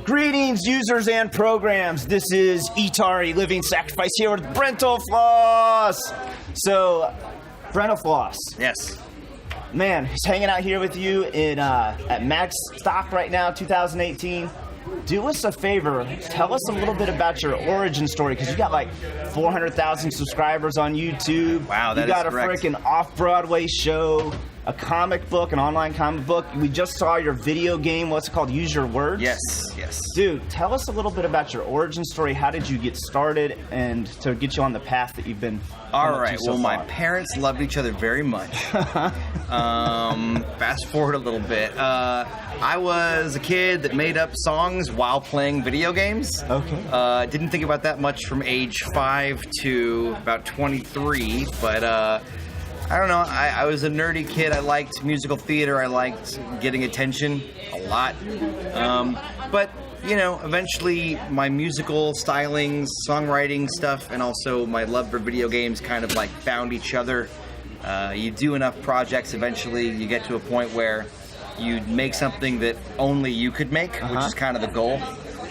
Greetings, users and programs. This is Atari Living Sacrifice here with brentalfloss. So, brentalfloss. Yes. Man, he's hanging out here with you in at MAGStock right now, 2018. Do us a favor, tell us a little bit about your origin story, because you got like 400,000 subscribers on YouTube. Wow, that is correct. You got a freaking off-Broadway show, a comic book, an online comic book. We just saw your video game, what's it called, Use Your Words? Yes, yes. Dude, tell us a little bit about your origin story. How did you get started and to get you on the path that you've been All right, so well, far? my parents loved each other very much. Fast forward a little bit. I was a kid that made up songs while playing video games. Okay. Didn't think about that much from age 5 to about 23, but I don't know. I was a nerdy kid. I liked musical theater. I liked getting attention a lot. But, you know, eventually my musical stylings, songwriting stuff, and also my love for video games kind of like found each other. You do enough projects, eventually you get to a point where you make something that only you could make, which is kind of the goal.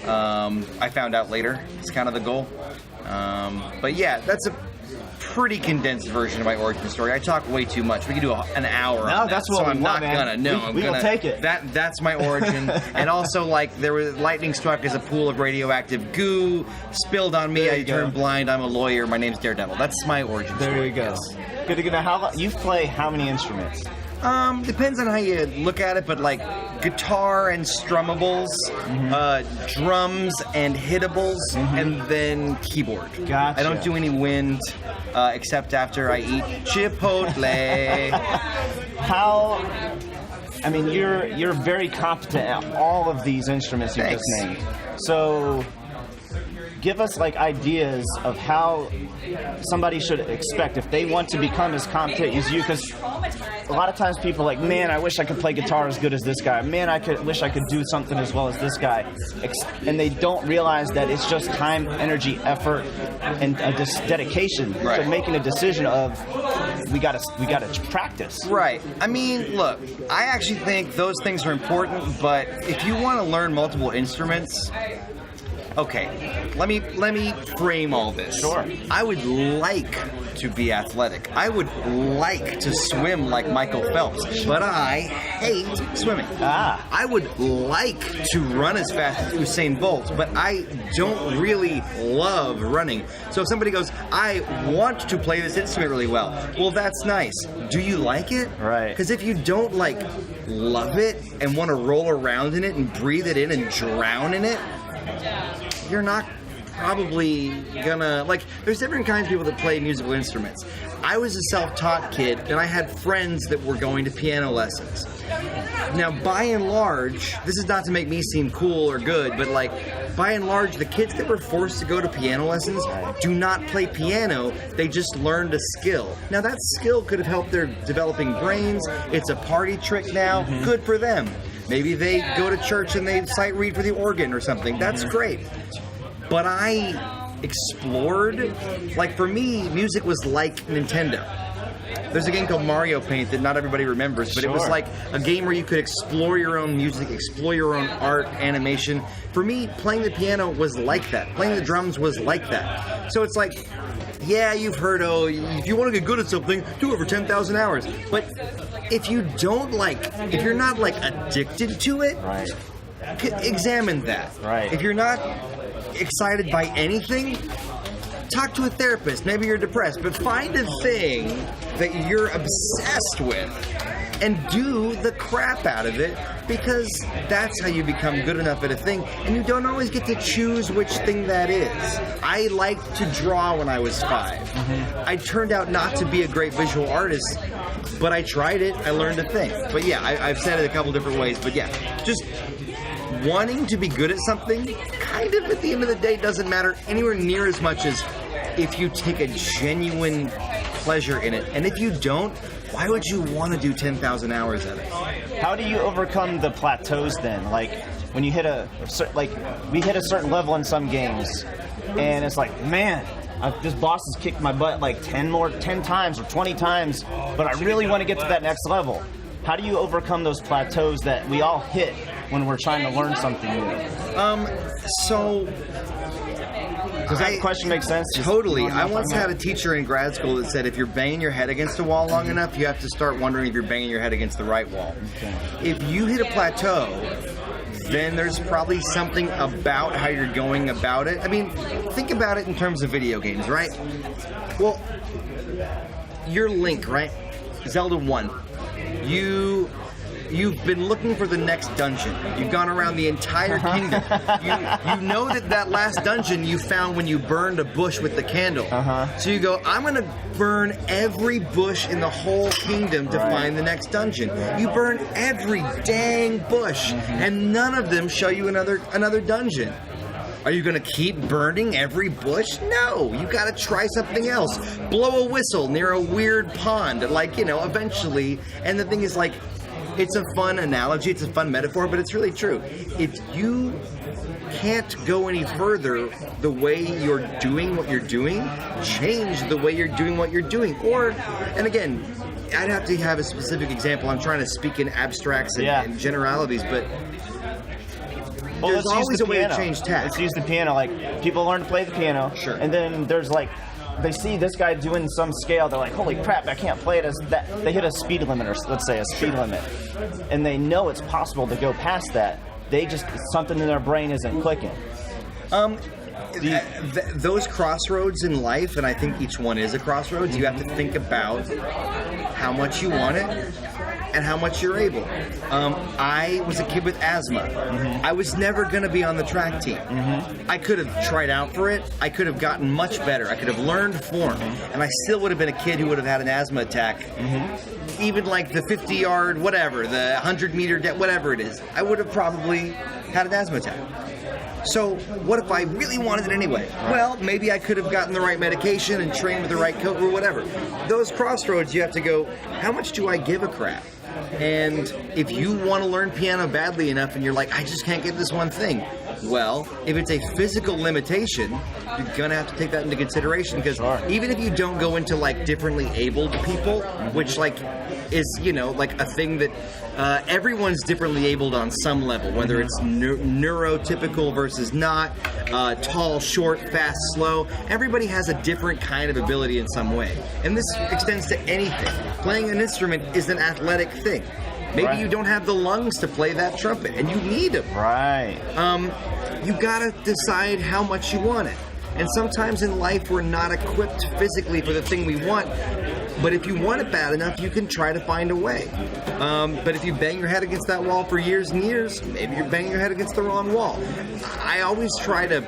I found out later it's kind of the goal. But yeah, that's a pretty condensed version of my origin story. I talk way too much. We could do an hour. No, on that's that, what so we I'm want, not man. gonna. No, I'm we gonna will take it. That's my origin. And also, like, there was lightning struck as a pool of radioactive goo spilled on me. I turned blind. I'm a lawyer. My name's Daredevil. That's my origin story. There you go. Yes. Good to know. How you play how many instruments? Depends on how you look at it, but like guitar and strummables, drums and hittables, and then keyboard. Gotcha. I don't do any wind, except after I eat Chipotle. How? I mean, you're very competent at all of these instruments you just named. So, give us like ideas of how somebody should expect if they want to become as competent as you, because a lot of times people are like, man, I wish I could play guitar as good as this guy. Man, wish I could do something as well as this guy. And they don't realize that it's just time, energy, effort, and dedication to making a decision of we gotta practice. Right. I mean, look, I actually think those things are important, but if you want to learn multiple instruments, okay, let me frame all this. Sure. I would like to be athletic. I would like to swim like Michael Phelps, but I hate swimming. I would like to run as fast as Usain Bolt, but I don't really love running. So if somebody goes, I want to play this instrument really well that's nice. Do you like it? Right. Because if you don't like love it and want to roll around in it and breathe it in and drown in it, you're not probably gonna, like, there's different kinds of people that play musical instruments. I was a self-taught kid, and I had friends that were going to piano lessons. Now, by and large, this is not to make me seem cool or good, but like, by and large, the kids that were forced to go to piano lessons do not play piano, they just learned a skill. Now, that skill could have helped their developing brains. It's a party trick now. Good for them. Maybe they go to church and they sight read for the organ or something. That's great. But I explored, like, for me, music was like Nintendo. There's a game called Mario Paint that not everybody remembers, but it was like a game where you could explore your own music, explore your own art, animation. For me, playing the piano was like that. Playing the drums was like that. So it's like, yeah, you've heard, if you want to get good at something, do it for 10,000 hours. But if you don't if you're not like addicted to it, examine that. If you're not excited by anything, talk to a therapist. Maybe you're depressed, but find a thing that you're obsessed with and do the crap out of it, because that's how you become good enough at a thing, and you don't always get to choose which thing that is. I liked to draw when I was 5. I turned out not to be a great visual artist, but I tried it. I learned a thing. But yeah, I've said it a couple different ways, but yeah, just wanting to be good at something kind of at the end of the day doesn't matter anywhere near as much as if you take a genuine pleasure in it. And if you don't, why would you want to do 10,000 hours at it? How do you overcome the plateaus then? Like, when you hit we hit a certain level in some games, and it's like, man, this boss has kicked my butt like 10 times or 20 times, but I really want to get to that next level. How do you overcome those plateaus that we all hit when we're trying to learn something new? Does that question make sense? Totally. I once had a teacher in grad school that said if you're banging your head against a wall long enough, you have to start wondering if you're banging your head against the right wall. Okay. If you hit a plateau, then there's probably something about how you're going about it. I mean, think about it in terms of video games, right? Well, you're Link, right? Zelda 1. You've been looking for the next dungeon. You've gone around the entire kingdom. You know that last dungeon you found when you burned a bush with the candle. So you go, I'm going to burn every bush in the whole kingdom to find the next dungeon. You burn every dang bush, and none of them show you another dungeon. Are you going to keep burning every bush? No, you got to try something else. Blow a whistle near a weird pond, eventually. And the thing is, it's a fun analogy, it's a fun metaphor, but it's really true. If you can't go any further the way you're doing what you're doing, change the way you're doing what you're doing. And again, I'd have to have a specific example. I'm trying to speak in abstracts and generalities, but there's always a way to change tack. Let's use the piano. Like, people learn to play the piano, and then there's they see this guy doing some scale, they're like, holy crap, I can't play it as that. They hit a speed limit, or let's say a speed limit, and they know it's possible to go past that. They just, something in their brain isn't clicking. Those crossroads in life, and I think each one is a crossroads, you have to think about how much you want it and how much you're able. I was a kid with asthma. I was never going to be on the track team. I could have tried out for it. I could have gotten much better. I could have learned form. And I still would have been a kid who would have had an asthma attack. Even like the 50-yard, whatever, the 100-meter, whatever it is. I would have probably had an asthma attack. So what if I really wanted it anyway? Well, maybe I could have gotten the right medication and trained with the right coach or whatever. Those crossroads, you have to go, how much do I give a crap? And if you want to learn piano badly enough and you're like, I just can't get this one thing. Well, if it's a physical limitation, you're going to have to take that into consideration, because even if you don't go into differently abled people, which is, a thing that everyone's differently abled on some level, whether it's neurotypical versus not, tall, short, fast, slow. Everybody has a different kind of ability in some way. And this extends to anything. Playing an instrument is an athletic thing. Maybe you don't have the lungs to play that trumpet, and you need them. You gotta decide how much you want it. And sometimes in life, we're not equipped physically for the thing we want. But if you want it bad enough, you can try to find a way. But if you bang your head against that wall for years and years, maybe you're banging your head against the wrong wall. I always try to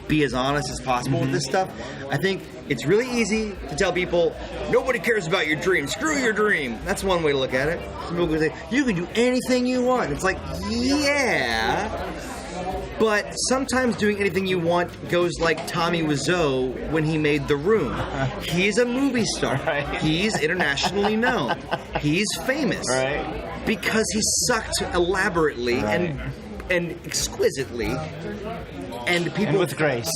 be as honest as possible with this stuff. I think it's really easy to tell people, nobody cares about your dream. Screw your dream. That's one way to look at it. Some people can say, you can do anything you want. It's like, yeah. But sometimes doing anything you want goes like Tommy Wiseau when he made The Room. He's a movie star. He's internationally known. He's famous. Because he sucked elaborately and exquisitely. And with grace.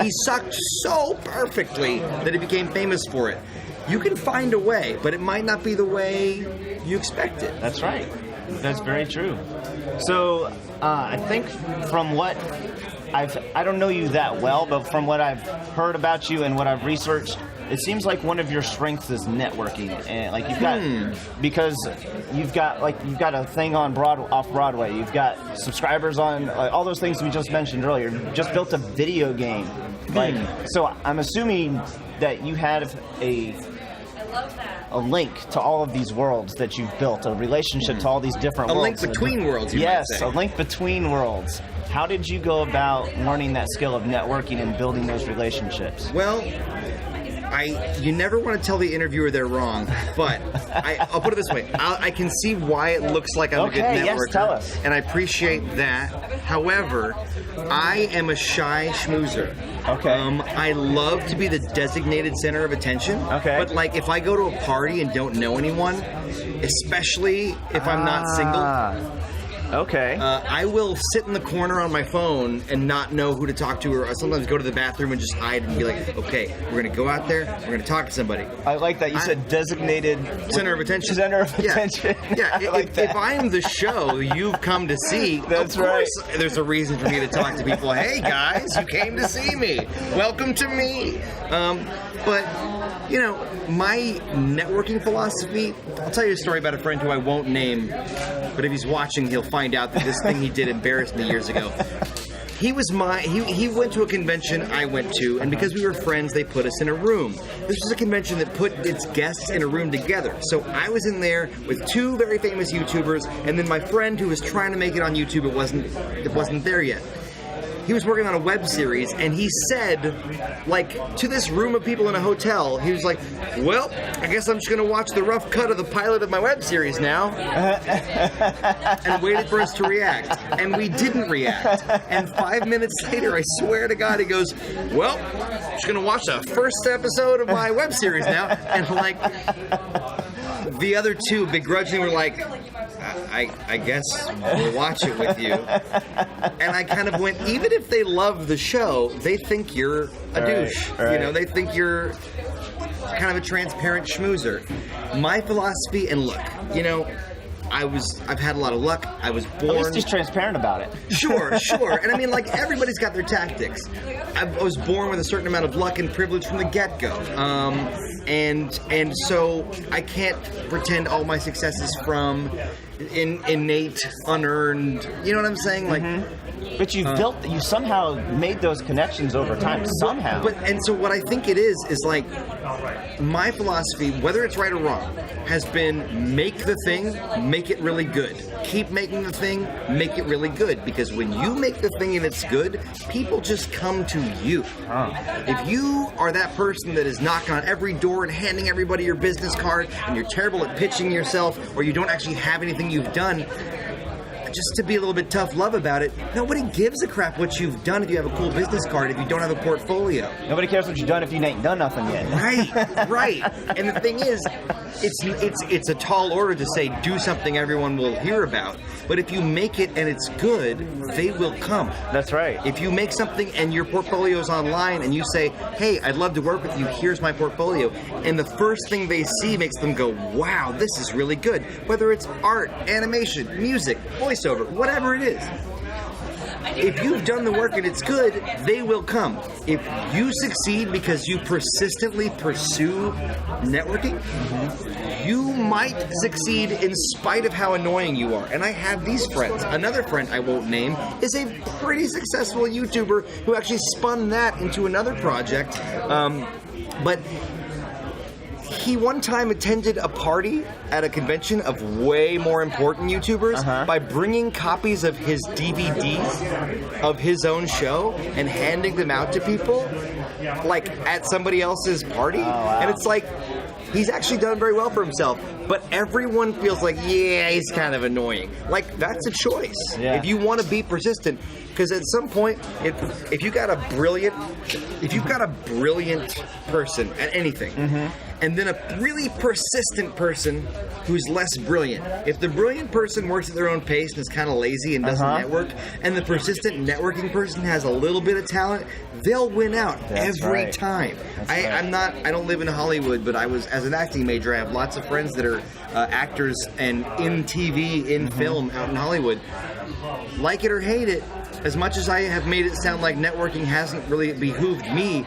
He sucked so perfectly that he became famous for it. You can find a way, but it might not be the way you expect it. That's right. That's very true. So, I think from what I don't know you that well, but from what I've heard about you and what I've researched, it seems like one of your strengths is networking, and you've got because you've got a thing on off Broadway, you've got subscribers on all those things we just mentioned earlier. You just built a video game, so I'm assuming that you have a link to all of these worlds that you've built, a relationship to all these different worlds. A link between worlds, you might say. A link between worlds. How did you go about learning that skill of networking and building those relationships? Well, you never want to tell the interviewer they're wrong, but I'll put it this way. I can see why it looks like I'm a good networker. Yes, tell us. And I appreciate that. However, I am a shy schmoozer. I love to be the designated center of attention. But if I go to a party and don't know anyone, especially if I'm not single, Okay. I will sit in the corner on my phone and not know who to talk to, or sometimes go to the bathroom and just hide and be like, okay, we're going to go out there, we're going to talk to somebody. I like that. You said designated... Center of attention. Center of attention. Yeah, if I'm the show you've come to see, That's of course there's a reason for me to talk to people. Hey, guys, you came to see me. Welcome to me. But, you know, my networking philosophy, I'll tell you a story about a friend who I won't name, but if he's watching, he'll find out that this thing he did embarrassed me years ago. He went to a convention I went to, and because we were friends, they put us in a room. This was a convention that put its guests in a room together. So I was in there with 2 very famous YouTubers, and then my friend who was trying to make it on YouTube, it wasn't there yet. He was working on a web series, and he said, like, to this room of people in a hotel, he was like, well, I guess I'm just going to watch the rough cut of the pilot of my web series now. And waited for us to react. And we didn't react. And 5 minutes later, I swear to God, he goes, well, I'm just going to watch the first episode of my web series now. And, like, the other 2 begrudgingly were like, I guess we'll watch it with you. And I kind of went, even if they love the show, they think you're a douche. Right. You know, they think you're kind of a transparent schmoozer. My philosophy, and look, you know, I've had a lot of luck. I was born... At least he's transparent about it. Sure. And I mean, like, everybody's got their tactics. I was born with a certain amount of luck and privilege from the get-go. And so I can't pretend all my success is from innate, unearned... You know what I'm saying? Like... But you somehow made those connections over time, somehow. And so what I think it is like, my philosophy, whether it's right or wrong, has been make the thing, make it really good. Keep making the thing, make it really good. Because when you make the thing and it's good, people just come to you. If you are that person that is knocking on every door and handing everybody your business card, and you're terrible at pitching yourself, or you don't actually have anything you've done, just to be a little bit tough love about it, nobody gives a crap what you've done if you have a cool business card, if you don't have a portfolio. Nobody cares what you've done if you ain't done nothing yet. Right. And the thing is, it's a tall order to say do something everyone will hear about. But if you make it and it's good, they will come. That's right. If you make something and your portfolio's online and you say, hey, I'd love to work with you, here's my portfolio, and the first thing they see makes them go, wow, this is really good. Whether it's art, animation, music, voiceover, whatever it is. If you've done the work and it's good, they will come. If you succeed because you persistently pursue networking, you might succeed in spite of how annoying you are. And I have these friends. Another friend I won't name is a pretty successful YouTuber who actually spun that into another project. But he one time attended a party at a convention of way more important YouTubers by bringing copies of his DVDs of his own show and handing them out to people, like at somebody else's party. Oh, wow. And it's like, he's actually done very well for himself, but everyone feels like, yeah, he's kind of annoying. Like, that's a choice. Yeah. If you want to be persistent, because at some point, if you've got a brilliant person at anything, and then a really persistent person who's less brilliant. If the brilliant person works at their own pace and is kind of lazy and doesn't network, and the persistent networking person has a little bit of talent, they'll win out every time. I don't live in Hollywood, but as an acting major, I have lots of friends that are actors and in TV, in film out in Hollywood. Like it or hate it, as much as I have made it sound like networking hasn't really behooved me,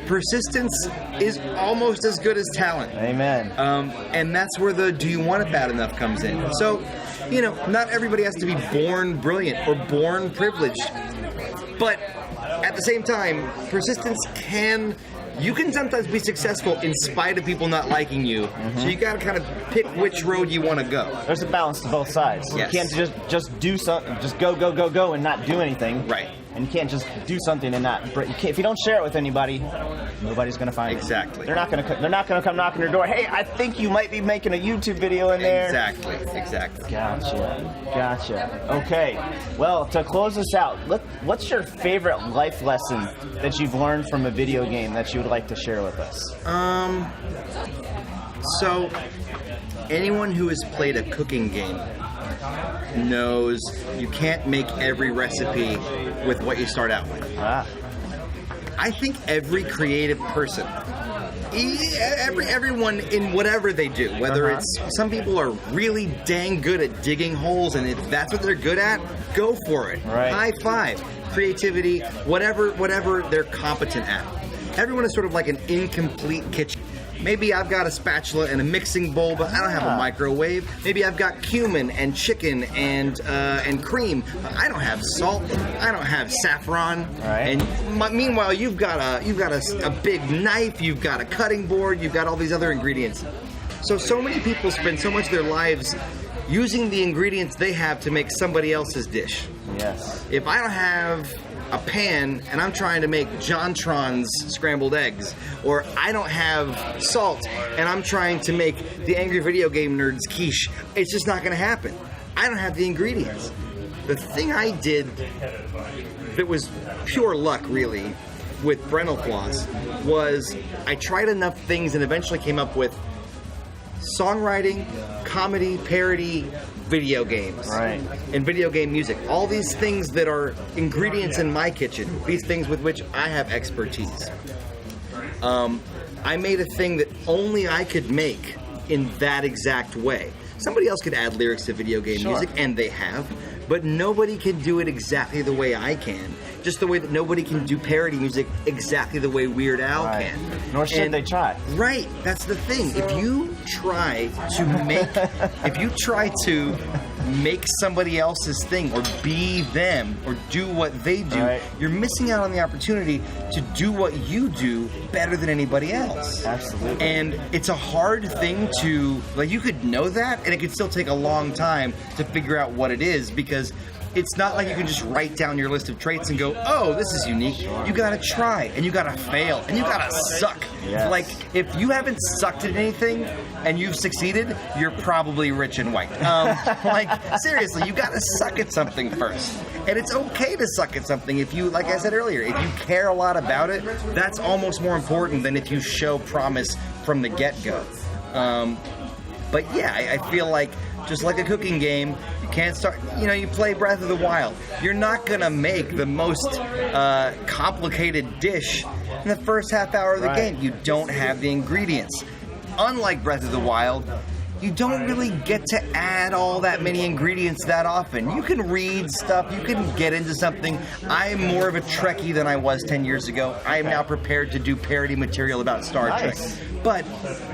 persistence is almost as good as talent. Amen. And that's where the do you want it bad enough comes in. So, you know, not everybody has to be born brilliant or born privileged. But at the same time, persistence you can sometimes be successful in spite of people not liking you. So you got to kind of pick which road you want to go. There's a balance to both sides. Yes. You can't just do something, just go and not do anything. Right. And you can't just do something and not. If you don't share it with anybody, nobody's going to find it. Exactly. They're not going to come knock on your door. Hey, I think you might be making a YouTube video in there. Exactly. Gotcha. Okay. Well, to close this out, what's your favorite life lesson that you've learned from a video game that you would like to share with us? So, anyone who has played a cooking game knows you can't make every recipe with what you start out with. I think every creative person, everyone in whatever they do, whether it's, some people are really dang good at digging holes, and if that's what they're good at, go for it. High five. Creativity, whatever they're competent at. Everyone is sort of like an incomplete kitchen. Maybe I've got a spatula and a mixing bowl, but I don't have a microwave. Maybe I've got cumin and chicken and cream, but I don't have salt. I don't have saffron. And meanwhile, you've got a big knife. You've got a cutting board. You've got all these other ingredients. So many people spend so much of their lives using the ingredients they have to make somebody else's dish. Yes. If I don't have a pan and I'm trying to make Jontron's scrambled eggs, or I don't have salt and I'm trying to make the Angry Video Game Nerd's quiche, it's just not going to happen. I don't have the ingredients. The thing I did that was pure luck, really, with brentalfloss was I tried enough things and eventually came up with songwriting, comedy, parody, video games, and video game music. All these things that are ingredients in my kitchen, these things with which I have expertise. I made a thing that only I could make in that exact way. Somebody else could add lyrics to video game music, and they have, but nobody can do it exactly the way I can. Just the way that nobody can do parody music exactly the way Weird Al can. Nor should they try. Right, that's the thing. If you try to make somebody else's thing, or be them, or do what they do, you're missing out on the opportunity to do what you do better than anybody else. Absolutely. And it's a hard thing to, like, you could know that, and it could still take a long time to figure out what it is, because it's not like you can just write down your list of traits and go, oh, this is unique. You gotta try, and you gotta fail, and you gotta suck. Like, if you haven't sucked at anything and you've succeeded, you're probably rich and white. Like, seriously, you gotta suck at something first. And it's okay to suck at something if you, like I said earlier, if you care a lot about it, that's almost more important than if you show promise from the get-go. But yeah, I feel like, just like a cooking game, you can't start, you play Breath of the Wild. You're not gonna make the most complicated dish in the first half hour of the game. You don't have the ingredients. Unlike Breath of the Wild, you don't really get to add all that many ingredients that often. You can read stuff, you can get into something. I'm more of a Trekkie than I was 10 years ago. I am now prepared to do parody material about Star Trek. But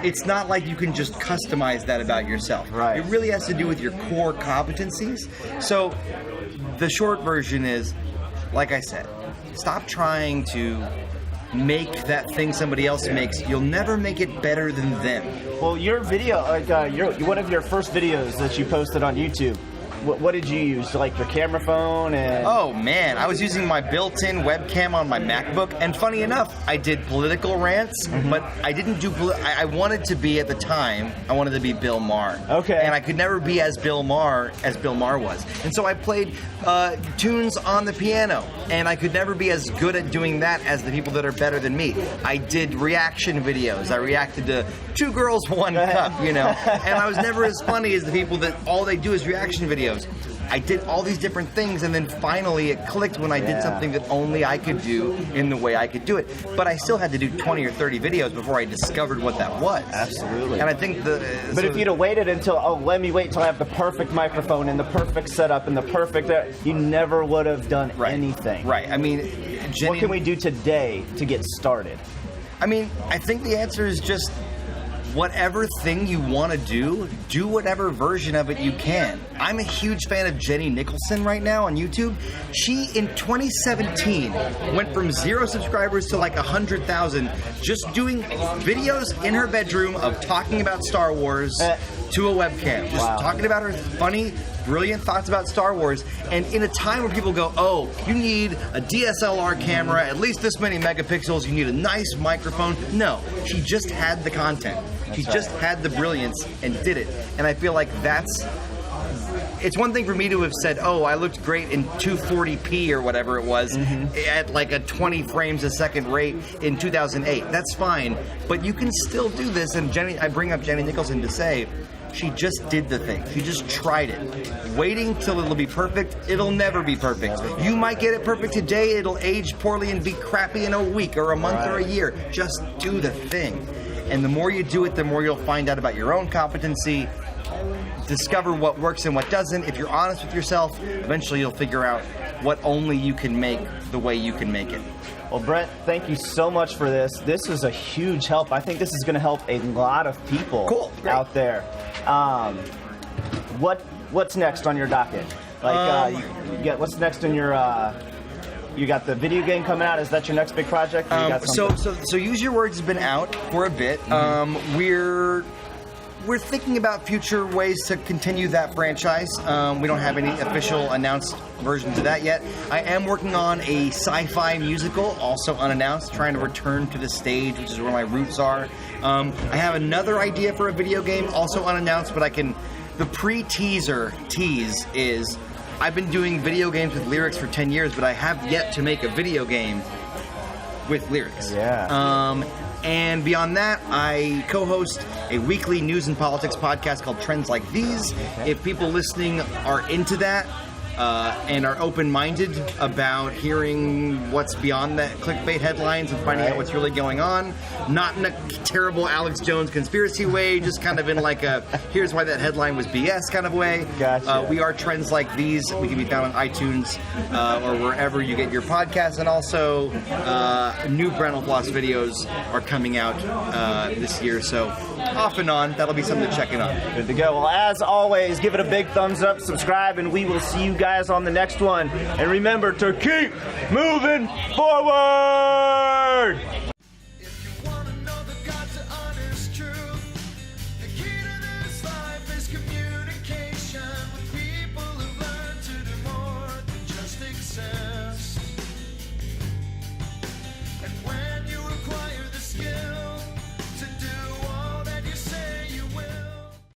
it's not like you can just customize that about yourself. It really has to do with your core competencies. So the short version is, like I said, stop trying to make that thing somebody else makes. You'll never make it better than them. Well, your video, one of your first videos that you posted on YouTube, what did you use? Like your camera phone and... Oh man, I was using my built-in webcam on my MacBook, and funny enough, I did political rants, but I didn't do... I wanted to be, at the time, I wanted to be Bill Maher. Okay. And I could never be as Bill Maher was. And so I played tunes on the piano, and I could never be as good at doing that as the people that are better than me. I did reaction videos. I reacted to Two Girls, One Cup, and I was never as funny as the people that all they do is reaction videos. I did all these different things, and then finally it clicked when I did something that only I could do in the way I could do it. But I still had to do 20 or 30 videos before I discovered what that was. Absolutely. And I think But if you'd have waited until, let me wait until I have the perfect microphone and the perfect setup and the perfect... you never would have done anything. Right. I mean, Jenny... What can we do today to get started? I mean, I think the answer is just... whatever thing you want to do whatever version of it you can. I'm a huge fan of Jenny Nicholson right now on YouTube. She, in 2017, went from 0 subscribers to like 100,000 just doing videos in her bedroom of talking about Star Wars to a webcam. Just talking about her funny, brilliant thoughts about Star Wars, and in a time where people go, oh, you need a DSLR camera, at least this many megapixels, you need a nice microphone. No, she just had the content. She just had the brilliance and did it. And I feel like it's one thing for me to have said, oh, I looked great in 240p or whatever it was at like a 20 frames a second rate in 2008. That's fine, but you can still do this. And I bring up Jenny Nicholson to say, She just did the thing. She just tried it. Waiting till it'll be perfect, it'll never be perfect. You might get it perfect today, it'll age poorly and be crappy in a week or a month or a year. Just do the thing. And the more you do it, the more you'll find out about your own competency, discover what works and what doesn't. If you're honest with yourself, eventually you'll figure out what only you can make the way you can make it. Well, Brent, thank you so much for this. This was a huge help. I think this is going to help a lot of people out there. What's next on your docket? Like, what's next in your? You got the video game coming out. Is that your next big project? So Use Your Words has been out for a bit. We're thinking about future ways to continue that franchise. We don't have any official announced versions of that yet. I am working on a sci-fi musical, also unannounced, trying to return to the stage, which is where my roots are. I have another idea for a video game, also unannounced, but the pre-teaser tease is, I've been doing video games with lyrics for 10 years, but I have yet to make a video game with lyrics. Yeah. And beyond that, I co-host a weekly news and politics podcast called Trends Like These. If people listening are into that and are open-minded about hearing what's beyond the clickbait headlines and finding out what's really going on, not in a terrible Alex Jones conspiracy way, just kind of in like a here's why that headline was BS kind of way. Gotcha. We are Trends Like These. We can be found on iTunes or wherever you get your podcasts. And also, new brentalfloss videos are coming out this year. So off and on, that'll be something to check in on. Good to go. Well, as always, give it a big thumbs up, subscribe, and we will see you guys on the next one. And remember to keep moving forward!